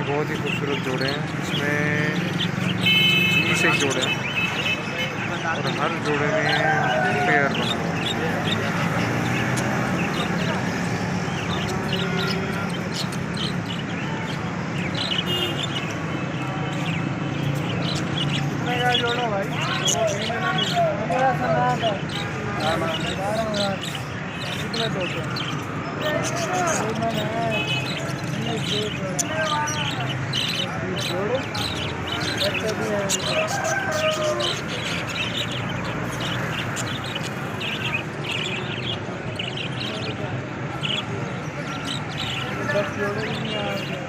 बहुत ही खूबसूरत जोड़े हैं। इसमें 20 एक जोड़े हैं और हर जोड़े में पेयर बना हुआ है। जोड़ो भाई, मेरा सामान है 12,000 कितने दो जोड़ो बच्चे भी है। बस जोड़ो नहीं आ